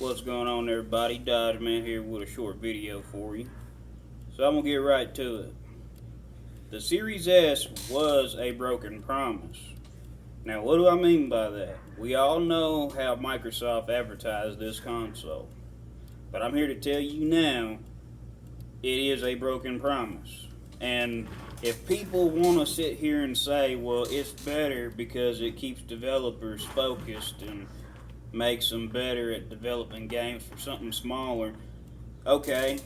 What's going on, everybody? Dodgeman here with a short video for you. So I'm gonna get right to it. The Series S was a broken promise. Now, what do I mean by that? We all know how Microsoft advertised this console, but I'm here to tell you now, it is a broken promise. And if people want to sit here and say, well, it's better because it keeps developers focused and makes them better at developing games for something smaller, okay,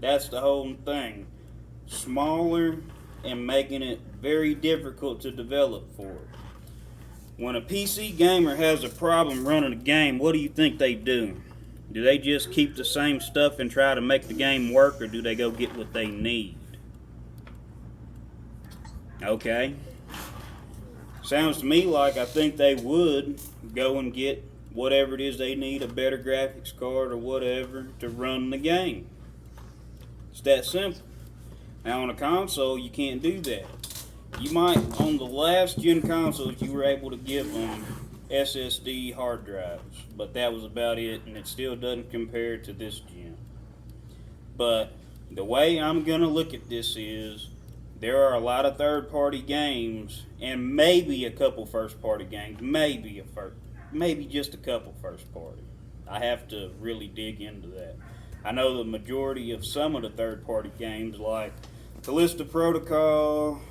that's the whole thing. Smaller and making it very difficult to develop for it. When a PC gamer has a problem running a game, what do you think they do? Do they just keep the same stuff and try to make the game work, or do they go get what they need? Okay. Sounds to me like I think they would go and get whatever it is they need, a better graphics card or whatever, to run the game. It's that simple. Now on a console, you can't do that. You might, on the last gen consoles, you were able to give them SSD hard drives, but that was about it, and it still doesn't compare to this gen. But the way I'm going to look at this is, there are a lot of third-party games, and maybe a couple first-party games, maybe just a couple first-party. I have to really dig into that. I know the majority of some of the third-party games, like Callisto Protocol,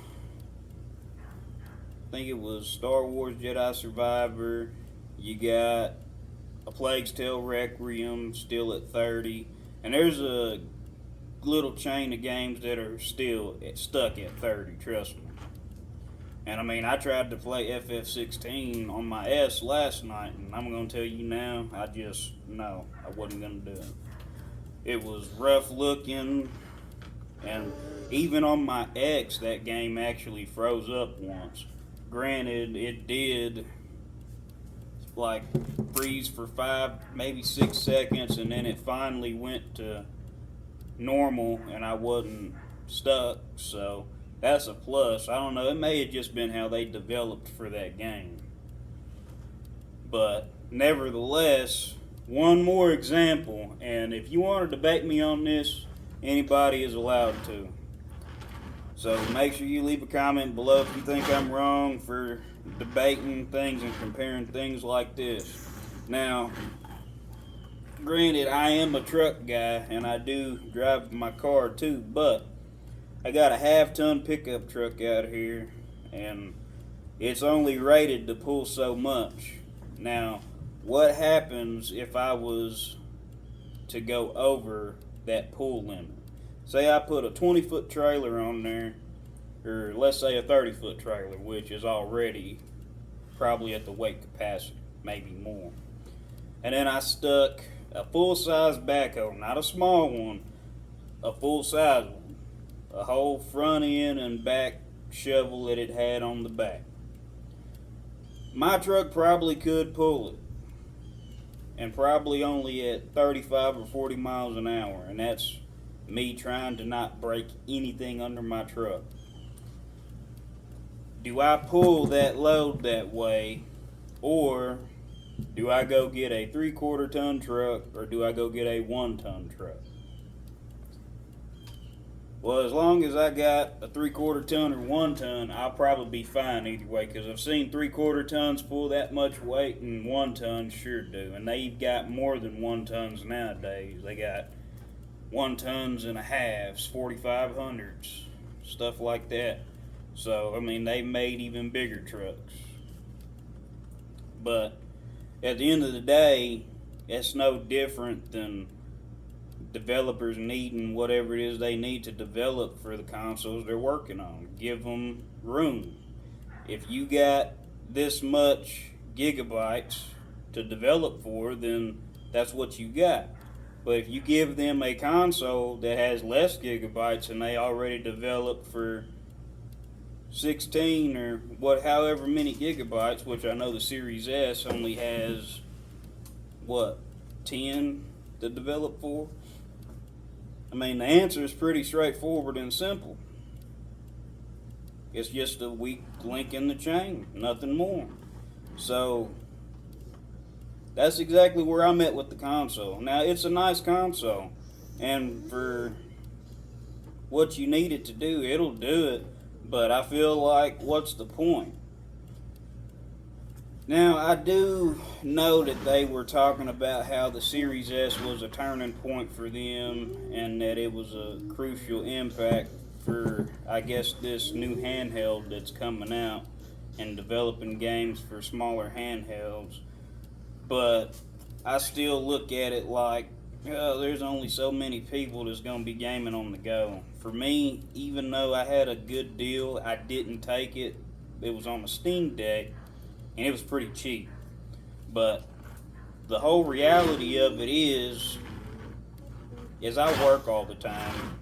I think it was Star Wars Jedi Survivor, you got A Plague's Tale Requiem, still at 30, and there's a little chain of games that are still stuck at 30, trust me. And I mean, I tried to play FF16 on my S last night, and I'm going to tell you now, I wasn't going to do it. It was rough looking, and even on my X, that game actually froze up once. Granted, it did like freeze for 5, maybe 6 seconds, and then it finally went to normal and I wasn't stuck, so that's a plus. I don't know, it may have just been how they developed for that game. But nevertheless, one more example, and if you want to debate me on this, anybody is allowed to. So make sure you leave a comment below if you think I'm wrong for debating things and comparing things like this. Now, granted, I am a truck guy and I do drive my car too, but I got a half-ton pickup truck out here and it's only rated to pull so much. Now, what happens if I was to go over that pull limit? Say I put a 20-foot trailer on there, or let's say a 30-foot trailer, which is already probably at the weight capacity, maybe more. And then I stuck a full-size backhoe, not a small one, a full-size one, a whole front end and back shovel that it had on the back. My truck probably could pull it, and probably only at 35 or 40 miles an hour, and that's me trying to not break anything under my truck. Do I pull that load that way, or do I go get a 3/4 ton truck, or do I go get a 1 ton truck? Well, as long as I got a 3/4 ton or 1 ton, I'll probably be fine either way, because I've seen 3/4 tons pull that much weight, and 1 tons sure do. And they've got more than 1 tons nowadays. They got 1 tons and a halves, 4500s, stuff like that. So, I mean, they made even bigger trucks. But at the end of the day, it's no different than developers needing whatever it is they need to develop for the consoles they're working on. Give them room. If you got this much gigabytes to develop for, then that's what you got. But if you give them a console that has less gigabytes and they already developed for 16 or however many gigabytes, which I know the Series S only has 10 to develop for. I mean, the answer is pretty straightforward and simple. It's just a weak link in the chain, nothing more. So that's exactly where I'm at with the console. Now, it's a nice console, and for what you need it to do, it'll do it, but I feel like, what's the point? Now, I do know that they were talking about how the Series S was a turning point for them and that it was a crucial impact for, I guess, this new handheld that's coming out and developing games for smaller handhelds. But I still look at it like, there's only so many people that's going to be gaming on the go. For me, even though I had a good deal, I didn't take it. It was on a Steam Deck, and it was pretty cheap. But the whole reality of it is I work all the time.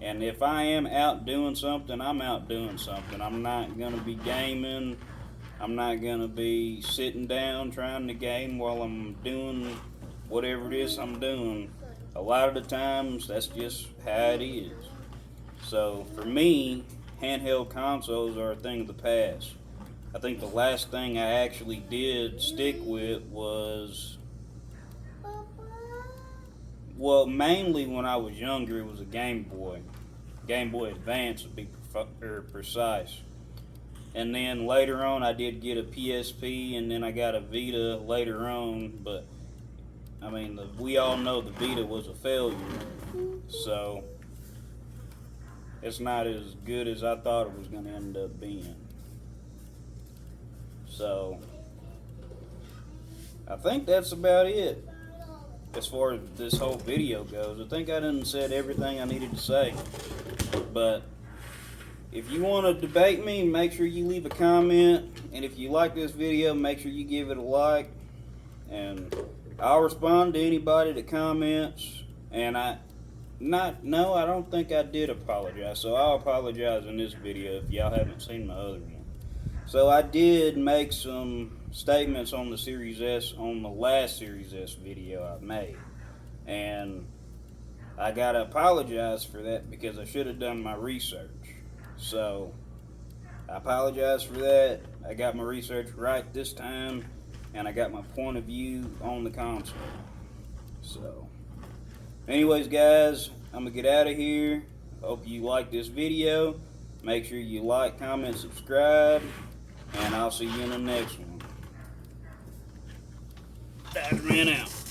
And if I am out doing something, I'm out doing something. I'm not going to be gaming. I'm not going to be sitting down trying to game while I'm doing whatever it is I'm doing. A lot of the times, that's just how it is. So for me, handheld consoles are a thing of the past. I think the last thing I actually did stick with was, well, mainly when I was younger, it was a Game Boy. Game Boy Advance would be precise. And then later on, I did get a PSP, and then I got a Vita later on. But I mean, we all know the Vita was a failure, so it's not as good as I thought it was going to end up being. So I think that's about it as far as this whole video goes. I think I done said everything I needed to say. But if you want to debate me, make sure you leave a comment. And if you like this video, make sure you give it a like. And I'll respond to anybody that comments. And I don't think I did apologize. So I'll apologize in this video if y'all haven't seen my other one. So I did make some statements on the Series S on the last Series S video I made. And I gotta apologize for that because I should have done my research. So I apologize for that. I got my research right this time, and I got my point of view on the console. So anyways, guys, I'm gonna get out of here. Hope you like this video. Make sure you like, comment, subscribe, and I'll see you in the next one. Dodgeman out.